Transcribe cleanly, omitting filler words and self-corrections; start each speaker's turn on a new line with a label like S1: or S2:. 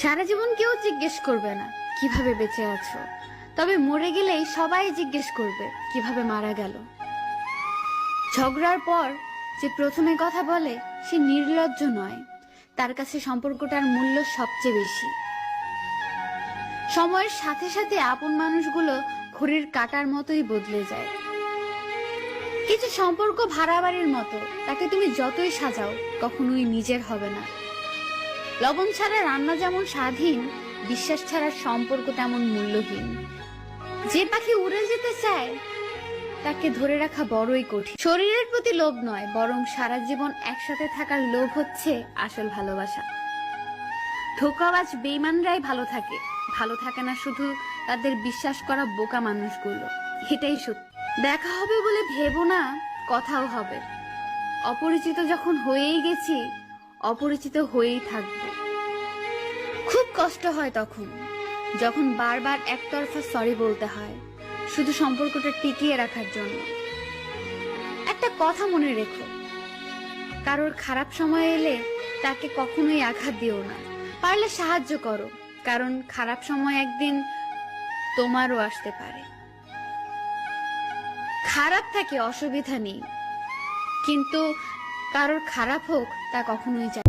S1: সারা জীবন কেউ জিজ্ঞেস করবে না কিভাবে বেঁচে আছো, তবে মরে গেলেই সবাই জিজ্ঞেস করবে কিভাবে মারা গেল। ঝগড়ার পর যে প্রথমে কথা বলে সে নির্লজ্জ নয়, তার কাছে সম্পর্কটার মূল্য সবচেয়ে বেশি। সময়ের সাথে সাথে আপন মানুষগুলো ঘড়ির কাঁটার মতোই বদলে যায়। কিছু সম্পর্ক ভাড়া বাড়ির মতো, তাকে তুমি যতই সাজাও কখনোই নিজের হবে না। লবণ ছাড়া রান্না যেমন স্বাধীন, বিশ্বাস ছাড়া সম্পর্ক তেমন মূল্যহীন। যে পাখি উড়ে যেতে চায় তাকে ধরে রাখা বড়ই কঠিন। শরীরের প্রতি লোভ নয়, বরং সারা জীবন একসাথে থাকার লোভ হচ্ছে আসল ভালোবাসা। ধোঁকাবাজ বেঈমানরাই ভালো থাকে না শুধু তাদের বিশ্বাস করা বোকা মানুষগুলো। এটাই সত্যি। দেখা হবে বলে ভেবো না কথাও হবে। অপরিচিত যখন হয়েই গেছি, অপরিচিত হয়েই থাকবো। খুব কষ্ট হয় তখন, যখন বারবার একতরফা সরি বলতে হয় শুধু সম্পর্কটা টিকিয়ে রাখার জন্য। একটা কথা মনে রেখো, কারোর খারাপ সময় এলে তাকে কখনোই আঘাত দিও না। পারলে সাহায্য করো, কারণ খারাপ সময় একদিন তোমারও আসতে পারে। খারাপ থাকে অসুবিধা নেই, কিন্তু কারোর খারাপ হোক তা কখনোই চাই।